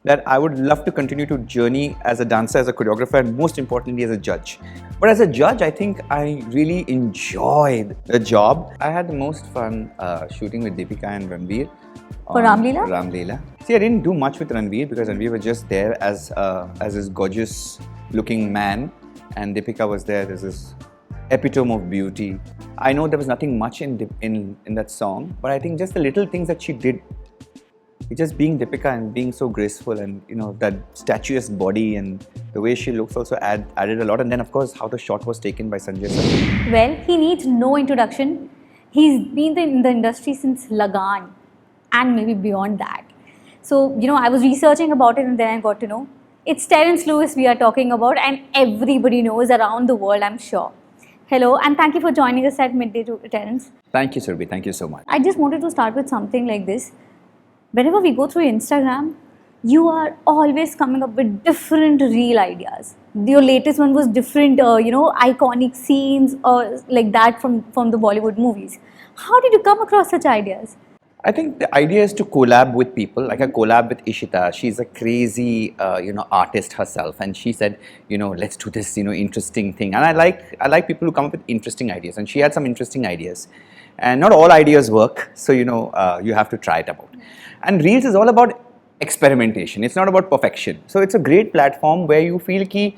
that I would love to continue to journey as a dancer, as a choreographer, and most importantly as a judge. But as a judge, I think I really enjoyed the job. I had the most fun shooting with Deepika and Ranveer. For Ram Leela? Ram Leela. See, I didn't do much with Ranveer because Ranveer was just there as this gorgeous looking man, and Deepika was there as this epitome of beauty. I know there was nothing much in that song, but I think just the little things that she did, just being Deepika and being so graceful, and that statuesque body and the way she looks also added a lot. And then of course how the shot was taken by Sanjay sir. Well, he needs no introduction. He's been in the industry since Lagan and maybe beyond that. So I was researching about it and then I got to know it's Terence Lewis we are talking about, and everybody knows around the world, I'm sure. Hello, and thank you for joining us at Midday, Terence. Thank you, Surbhi. Thank you so much. I just wanted to start with something like this. Whenever we go through Instagram, you are always coming up with different reel ideas. Your latest one was different, iconic scenes or like that from the Bollywood movies. How did you come across such ideas? I think the idea is to collab with people, like a collab with Ishita. She's a crazy, artist herself, and she said, let's do this, interesting thing. And I like people who come up with interesting ideas, and she had some interesting ideas. And not all ideas work, so you have to try it out. And Reels is all about experimentation. It's not about perfection. So it's a great platform where you feel कि,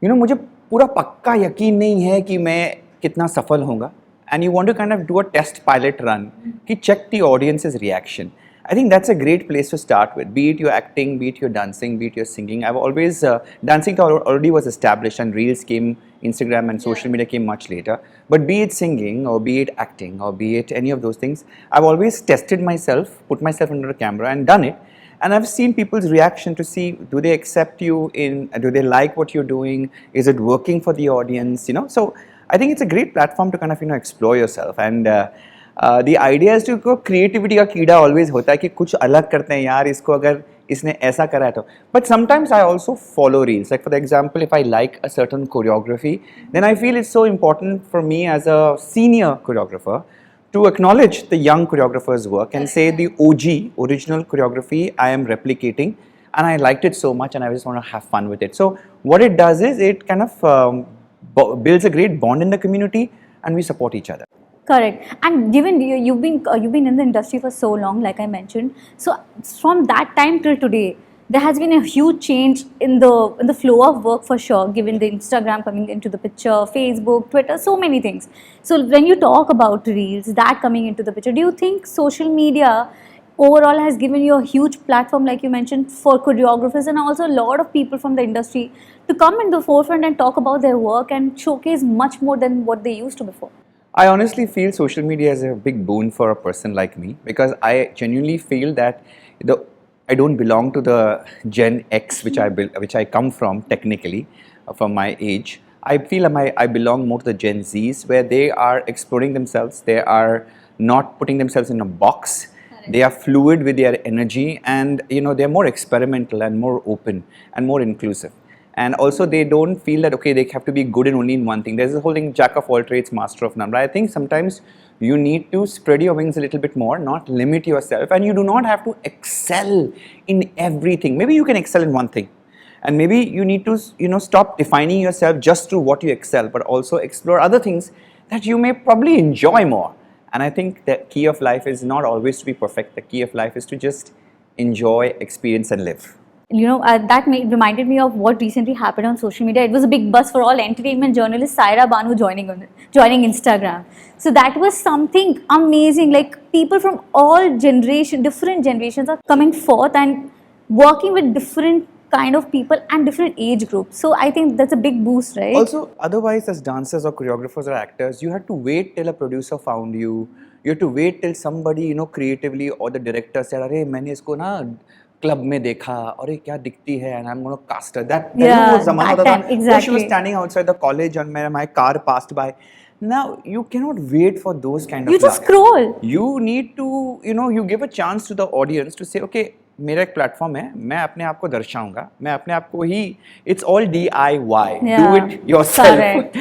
मुझे पूरा पक्का यकीन नहीं है कि मैं कितना सफल होऊंगा. And you want to kind of do a test pilot run, to check the audience's reaction. I think that's a great place to start with. Be it your acting, be it your dancing, be it your singing. I've always, dancing already was established and Reels came, Instagram and social media came much later. But be it singing or be it acting or be it any of those things, I've always tested myself, put myself under a camera and done it. And I've seen people's reaction to see, do they accept you do they like what you're doing? Is it working for the audience? So I think it's a great platform to kind of explore yourself, and the idea is to creativity का कीड़ा always होता है कि कुछ अलग करते हैं यार, इसको अगर इसने ऐसा करा है तो. But sometimes I also follow reels. Like for the example, if I like a certain choreography, then I feel it's so important for me as a senior choreographer to acknowledge the young choreographer's work and say the OG, original choreography, I am replicating, and I liked it so much and I just want to have fun with it. So what it does is it kind of builds a great bond in the community, and we support each other. Correct. And given you've been in the industry for so long, like I mentioned, so from that time till today, there has been a huge change in the flow of work for sure. Given the Instagram coming into the picture, Facebook, Twitter, so many things. So when you talk about reels, that coming into the picture, do you think social media overall has given you a huge platform, like you mentioned, for choreographers and also a lot of people from the industry to come in the forefront and talk about their work and showcase much more than what they used to before? I honestly feel social media is a big boon for a person like me, because I genuinely feel that I don't belong to the Gen X which I come from technically, from my age. I feel I belong more to the Gen Zs, where they are exploring themselves. They are not putting themselves in a box. They are fluid with their energy, and they're more experimental and more open and more inclusive. And also they don't feel that they have to be good in only in one thing. There's this whole thing, jack of all trades, master of none. But I think sometimes you need to spread your wings a little bit more, not limit yourself, and you do not have to excel in everything. Maybe you can excel in one thing, and maybe you need to stop defining yourself just through what you excel, but also explore other things that you may probably enjoy more. And I think the key of life is not always to be perfect. The key of life is to just enjoy, experience and live. That reminded me of what recently happened on social media. It was a big buzz for all entertainment journalists, SRA Banu joining Instagram. So that was something amazing. Like people from all different generations are coming forth and working with different kind of people and different age groups. So I think that's a big boost, right? Also, otherwise as dancers or choreographers or actors, you had to wait till a producer found you. You had to wait till somebody, creatively, or the director said, "Arey, मैंने इसको ना club में देखा, और ये क्या दिखती है, and I'm going to cast her." That was ज़माना होता था. Exactly. She was standing outside the college and my car passed by. Now you cannot wait for those kind of. You just scroll. You need to, you give a chance to the audience to say, okay, मेरा एक platform है, मैं अपने आप को दर्शाऊंगा, मैं अपने आप को ही, it's all DIY, do it yourself. Correct.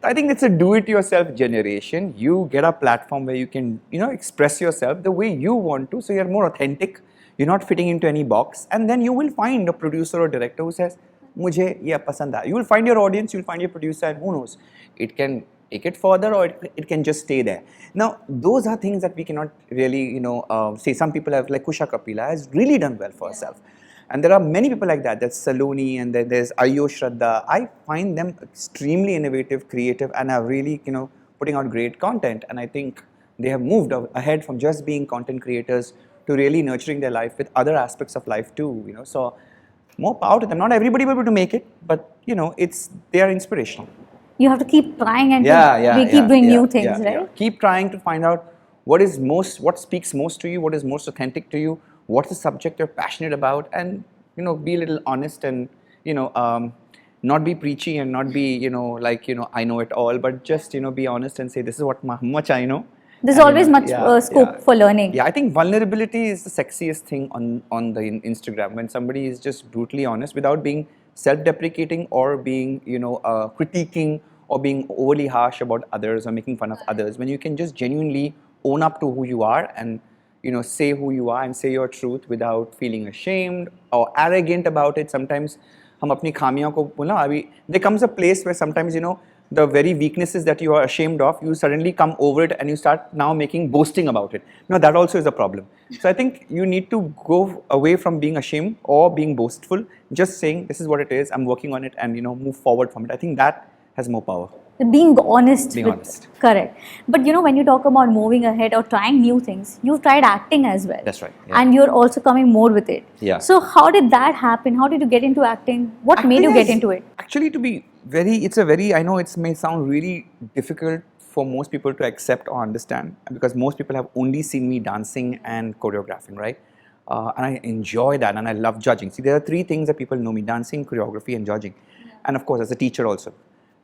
I think it's a do it yourself generation. You get a platform where you can, express yourself the way you want to, so you're more authentic. you're not fitting into any box, and then you will find a producer or director who says, "मुझे ये पसंद है." You will find your audience, you will find your producer, and who knows, it can take it further or it can just stay there. Now, those are things that we cannot really, say. Some people have, like Kusha Kapila has really done well for herself. And there are many people like that. There's Saloni, and then there's Ayo Shraddha. I find them extremely innovative, creative, and are really, putting out great content. And I think they have moved ahead from just being content creators to really nurturing their life with other aspects of life too. So more power to them. Not everybody will be able to make it, but they are inspirational. You have to keep trying and keep doing new things, right? Keep trying to find out what speaks most to you, what is most authentic to you, what's the subject you're passionate about, and be a little honest and not be preachy and not be I know it all, but just be honest and say this is how much I know. There's always much scope for learning. Yeah, I think vulnerability is the sexiest thing on the Instagram, when somebody is just brutally honest without being self-deprecating or being critiquing or being overly harsh about others or making fun of others. When you can just genuinely own up to who you are and say who you are and say your truth without feeling ashamed or arrogant about it. Sometimes हम अपनी खामियों को अभी there comes a place where sometimes the very weaknesses that you are ashamed of, you suddenly come over it and you start now boasting about it. That also is a problem. So I think you need to go away from being ashamed or being boastful, just saying this is what it is, I'm working on it, and move forward from it. I think that has more power. Being honest. Honest. Correct. But when you talk about moving ahead or trying new things, you've tried acting as well. That's right. Yeah. And you're also coming more with it. Yeah. So how did that happen? How did you get into acting? What made you get into it? Actually, I know it may sound really difficult for most people to accept or understand, because most people have only seen me dancing and choreographing, right? And I enjoy that, and I love judging. See, there are 3 things that people know me: dancing, choreography, and judging. And of course, as a teacher also.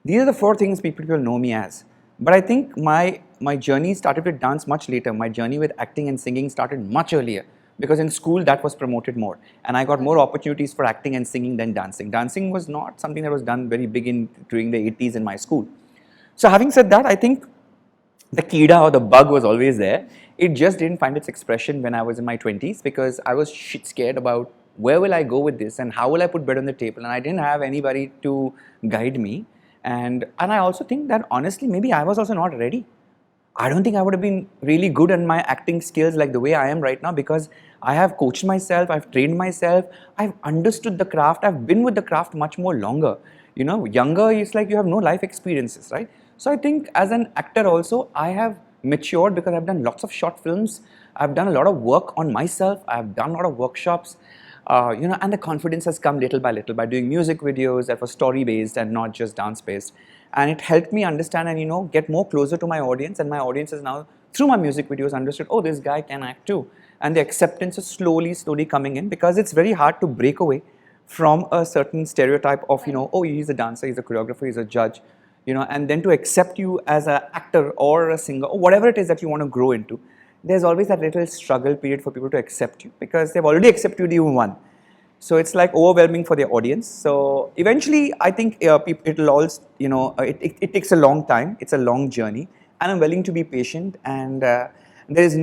These are the 4 things people know me as. But I think my journey started with dance much later. My journey with acting and singing started much earlier, because in school that was promoted more, and I got more opportunities for acting and singing than dancing. Dancing was not something that was done very big during the 80s in my school. So having said that, I think the kida or the bug was always there. It just didn't find its expression when I was in my 20s, because I was shit scared about where will I go with this and how will I put bread on the table, and I didn't have anybody to guide me. And I also think that honestly, maybe I was also not ready. I don't think I would have been really good in my acting skills like the way I am right now, because I have coached myself, I've trained myself, I've understood the craft, I've been with the craft much more longer. Younger, it's like you have no life experiences, right? So I think as an actor also, I have matured because I've done lots of short films, I've done a lot of work on myself, I've done a lot of workshops. And the confidence has come little by little by doing music videos that were story based and not just dance based, and it helped me understand and get more closer to my audience, and my audience has now through my music videos understood, oh, this guy can act too, and the acceptance is slowly coming in, because it's very hard to break away from a certain stereotype of oh, he's a dancer, he's a choreographer, he's a judge, and then to accept you as an actor or a singer or whatever it is that you want to grow into. There's always that little struggle period for people to accept you, because they've already accepted you one. So it's like overwhelming for their audience. So eventually, I think it'll all, it takes a long time. It's a long journey, and I'm willing to be patient. And there is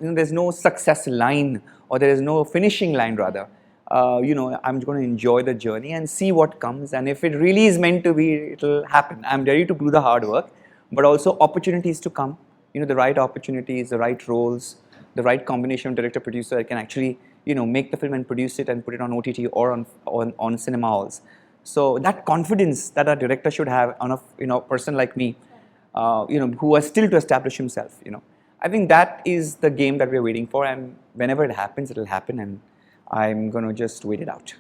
there's no success line, or there is no finishing line rather. I'm going to enjoy the journey and see what comes. And if it really is meant to be, it'll happen. I'm ready to do the hard work, but also opportunities to come. The right opportunities, the right roles, the right combination of director, producer, I can actually, make the film and produce it and put it on OTT or on cinema halls. So that confidence that a director should have on a person like me, who is still to establish himself, I think that is the game that we're waiting for, and whenever it happens, it'll happen, and I'm going to just wait it out.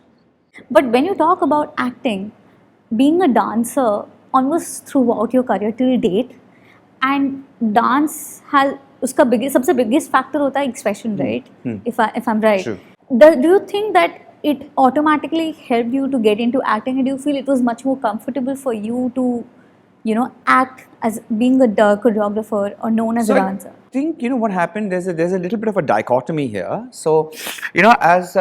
But when you talk about acting, being a dancer almost throughout your career till date, and dance has उसका सबसे biggest factor होता है expression, right? If I'm right. True. Do you think that it automatically helped you to get into acting, and do you feel it was much more comfortable for you to, act as being a choreographer or known as a dancer? I think what happened. There's a little bit of a dichotomy here. So as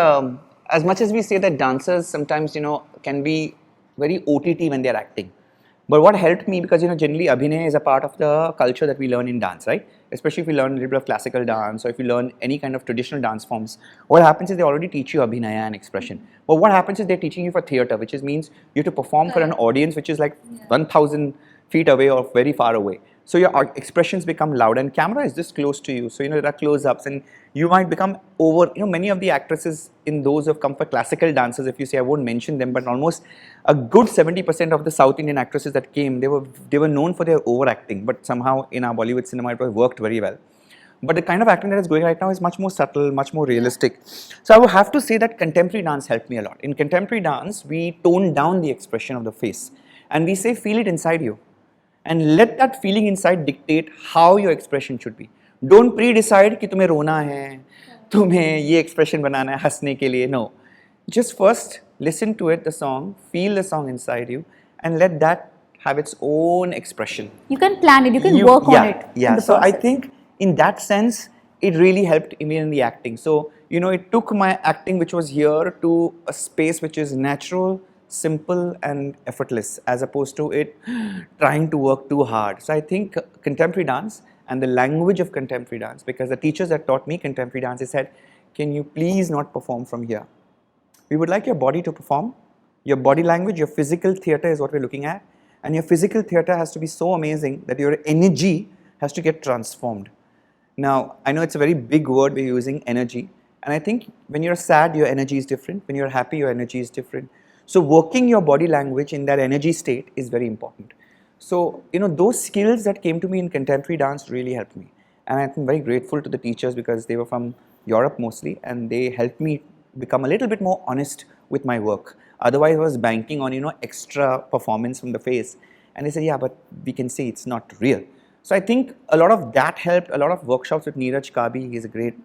much as we say that dancers sometimes can be very OTT when they're acting. But what helped me, because generally Abhinay is a part of the culture that we learn in dance, right? especially if you learn a little bit of classical dance or if you learn any kind of traditional dance forms, what happens is they already teach you abhinaya and expression. But what happens is they're teaching you for theatre, which means you have to perform for an audience which is like 1,000 feet away or very far away. So your expressions become loud, and camera is just close to you. So there are close-ups, and you might become over. Many of the actresses in those who have come for classical dances, if you say, I won't mention them, but almost a good 70% of the South Indian actresses that came, they were known for their overacting. But somehow in our Bollywood cinema, it worked very well. But the kind of acting that is going right now is much more subtle, much more realistic. So I would have to say that contemporary dance helped me a lot. In contemporary dance, we tone down the expression of the face, and we say, feel it inside you. And let that feeling inside dictate how your expression should be. Don't pre-decide कि तुम्हें रोना है, तुम्हें ये expression बनाना है हंसने के लिए. No. Just first listen to it, the song, feel the song inside you, and let that have its own expression. You can plan it, you can work on it. Yeah, so I think in that sense, it really helped me in the acting. So, it took my acting, which was here, to a space which is natural, simple and effortless, as opposed to it trying to work too hard. So I think contemporary dance and the language of contemporary dance, because the teachers that taught me contemporary dance, they said, can you please not perform from here? We would like your body to perform, your body language, your physical theatre is what we're looking at, and your physical theatre has to be so amazing that your energy has to get transformed. Now, I know it's a very big word we're using, energy, and I think when you're sad, your energy is different. When you're happy, your energy is different. So working your body language in that energy state is very important. So, those skills that came to me in contemporary dance really helped me. And I'm very grateful to the teachers because they were from Europe mostly, and they helped me become a little bit more honest with my work. Otherwise, I was banking on, extra performance from the face. And they said, yeah, but we can see it's not real. So I think a lot of that helped, a lot of workshops with Neeraj Kabi. He's a great,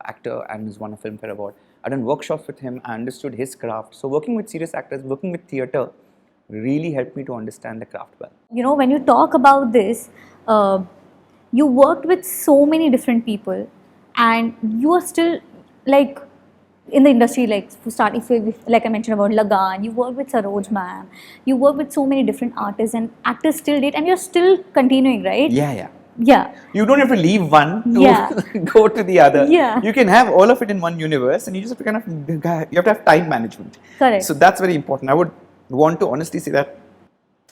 actor and has won a Filmfare Award. I've done workshops with him, I understood his craft. So working with serious actors, working with theatre really helped me to understand the craft well. When you talk about this, you worked with so many different people and you are still like in the industry, like starting, like I mentioned about Lagan, you worked with Saroj ma'am, you worked with so many different artists and actors till date, and you're still continuing, right? Yeah. Yeah. You don't have to leave one to go to the other. Yeah. You can have all of it in one universe, and you just have to you have to have time management. Correct. So that's very important. I would want to honestly say that,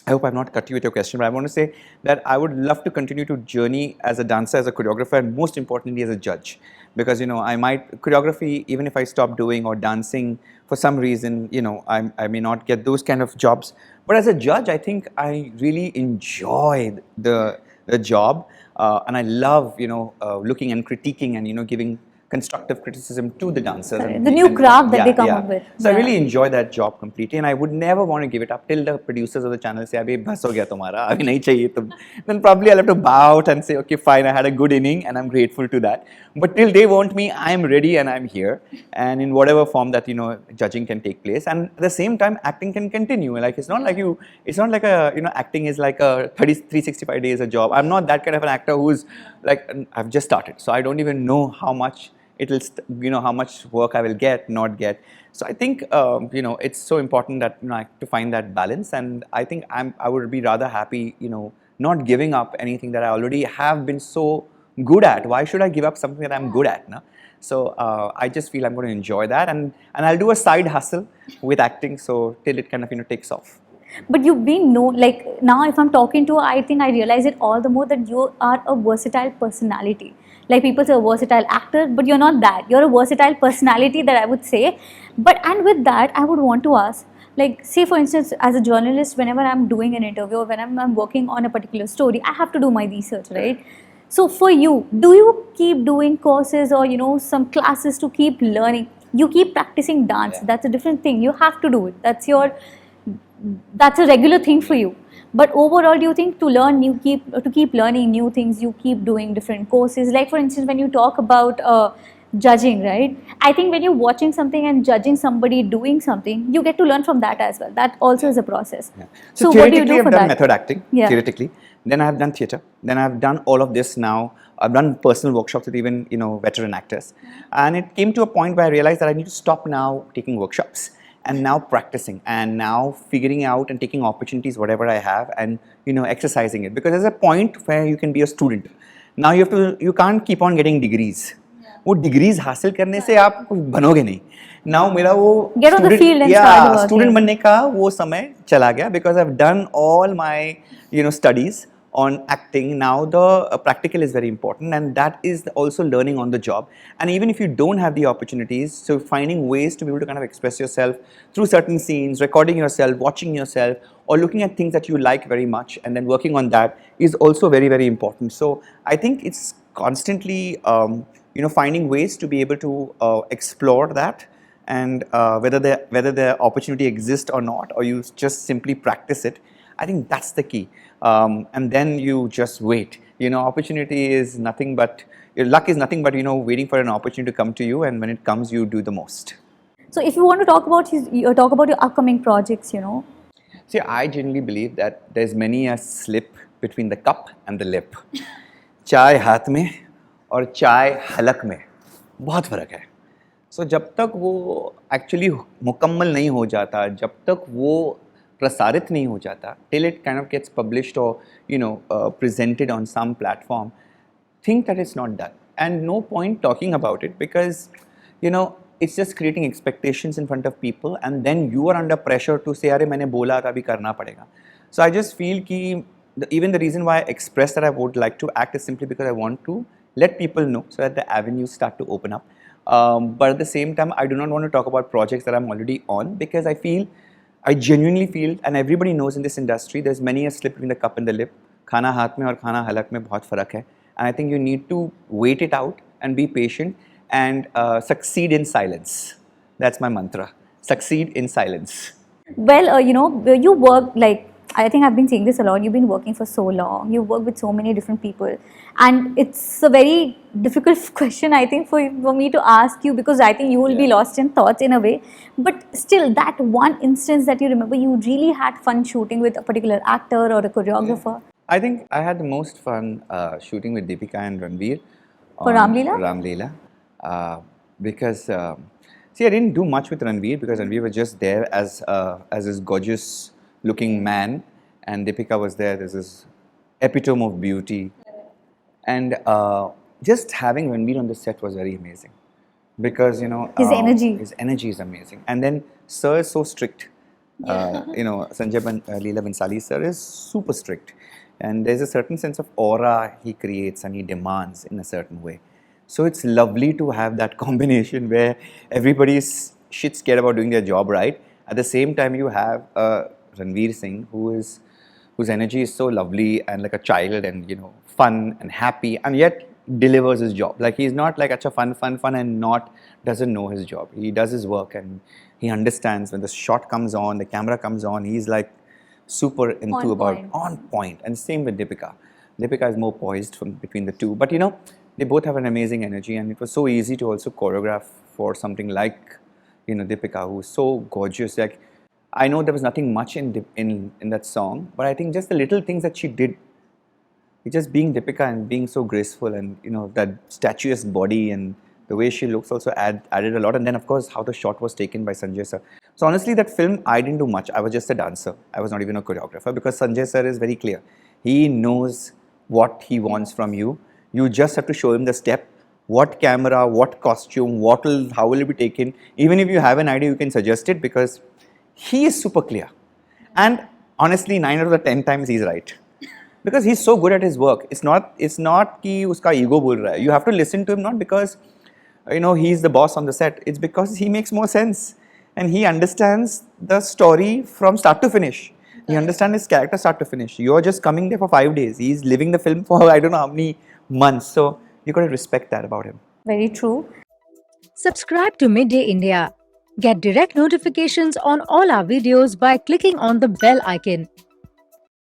I hope I've not cut you with your question, but I want to say that I would love to continue to journey as a dancer, as a choreographer, and most importantly as a judge. Because, I might, choreography, even if I stop doing or dancing for some reason, I may not get those kind of jobs. But as a judge, I think I really enjoy the job, and I love, looking and critiquing and, giving constructive criticism to the dancers. The new craft that they come up with. So I really enjoy that job completely, and I would never want to give it up till the producers of the channel say, "Abhi bas ho gaya tumhara, abhi nahi chahiye tum." Then probably I'll have to bow out and say, "Okay, fine, I had a good inning, and I'm grateful to that." But till they want me, I'm ready and I'm here, and in whatever form that judging can take place, and at the same time, acting can continue. Like it's not like acting is like a 365 days a job. I'm not that kind of an actor who's like, I've just started, so I don't even know how much how much work I will not get. So I think, it's so important that, to find that balance. And I think I would be rather happy, not giving up anything that I already have been so good at. Why should I give up something that I'm good at? No? So I just feel I'm going to enjoy that. And I'll do a side hustle with acting. So till it kind of, takes off. But you've been known, like now if I'm talking to, I think I realize it all the more that you are a versatile personality. Like people say a versatile actor, but you're not that. You're a versatile personality, that I would say. And with that, I would want to ask, like say for instance, as a journalist, whenever I'm doing an interview or when I'm working on a particular story, I have to do my research, right? So for you, do you keep doing courses or some classes to keep learning? You keep practicing dance. That's a different thing. You have to do it. That's a regular thing for you. But overall, do you think to keep learning new things, you keep doing different courses? Like for instance, when you talk about judging, right? I think when you're watching something and judging somebody doing something, you get to learn from that as well. That also is a process. Yeah. So theoretically, what do you do for I've done that? method acting, theoretically. Then I've done theatre. Then I've done all of this now. I've done personal workshops with even, veteran actors. And it came to a point where I realized that I need to stop now taking workshops. and now practicing and now figuring out and taking opportunities whatever I have and exercising it, because there's a point where you can be a student. Now you can't keep on getting degrees. वो degrees हासिल करने से आप कुछ बनोगे नहीं. Now मेरा वो Get on the field and start working. Student बनने का वो समय चला गया, because I've done all my studies on acting. Now the practical is very important, and that is also learning on the job. And even if you don't have the opportunities, so finding ways to be able to kind of express yourself through certain scenes, recording yourself, watching yourself, or looking at things that you like very much and then working on that is also very, very important. So I think it's constantly finding ways to be able to explore that, and whether the opportunity exists or not, or you just simply practice it. I think that's the key. And then you just wait. Opportunity is nothing but, your luck is nothing but waiting for an opportunity to come to you, and when it comes, you do the most. So if you want to talk about your upcoming projects, See, I genuinely believe that there's many a slip between the cup and the lip. चाय हाथ में और चाय हलक में बहुत फ़र्क है. सो जब तक वो एक्चुअली मुकम्मल नहीं हो जाता, जब तक वो प्रसारित नहीं हो जाता, till it kind of gets published or presented on some platform, think that it's not done, and no point talking about it, because it's just creating expectations in front of people, and then you are under pressure to say, अरे मैंने बोला था अभी करना पड़ेगा. So I just feel कि even the reason why I express that I would like to act is simply because I want to let people know, so that the avenues start to open up. But at the same time, I do not want to talk about projects that I'm already on, because I genuinely feel, and everybody knows in this industry, there's many a slip between the cup and the lip. खाना हाथ में और खाना हलक में बहुत फ़र्क है. And I think you need to wait it out and be patient and succeed in silence. That's my mantra. Succeed in silence. Well, you work, like, I think I've been saying this a lot, you've been working for so long, you work with so many different people, and it's a very difficult question, I think, for me to ask you, because I think you will be lost in thoughts in a way. But still, that one instance that you remember, you really had fun shooting with a particular actor or a choreographer. I think I had the most fun shooting with Deepika and Ranveer. For Ram Leela? Ram Leela. Because, see, I didn't do much with Ranveer, because Ranveer was just there as this gorgeous looking man, and Deepika was there as this epitome of beauty. And just having Ranveer on the set was very amazing, because His energy is amazing. And then Sir is so strict. Sanjay Leela Bansali sir is super strict, and there's a certain sense of aura he creates and he demands in a certain way. So it's lovely to have that combination where everybody is shit scared about doing their job right. At the same time, you have Ranveer Singh, whose energy is so lovely and like a child, and fun and happy, and yet delivers his job. Like, he's not like acha fun and not doesn't know his job. He does his work, and he understands when the shot comes on, the camera comes on, he's like super into on point. And same with Deepika. Deepika is more poised from between the two, but they both have an amazing energy, and it was so easy to also choreograph for something like Deepika, who's so gorgeous. Like, I know there was nothing much in that song, but I think just the little things that she did, just being Deepika and being so graceful, and that statuesque body and the way she looks also added a lot. And then of course how the shot was taken by Sanjay sir. So honestly, that film I didn't do much. I was just a dancer. I was not even a choreographer, because Sanjay sir is very clear. He knows what he wants from you. You just have to show him the step, what camera, what costume, how will it be taken. Even if you have an idea, you can suggest it, because he is super clear. And honestly, 9 out of the 10 times he's right, because he's so good at his work. It's not कि उसका ego बोल रहा है. You have to listen to him, not because he's the boss on the set. It's because he makes more sense, and he understands the story from start to finish. He understands his character start to finish. You're just coming there for 5 days. He's living the film for I don't know how many months. So you got to respect that about him. Very true. Subscribe to Midday India. Get direct notifications on all our videos by clicking on the bell icon.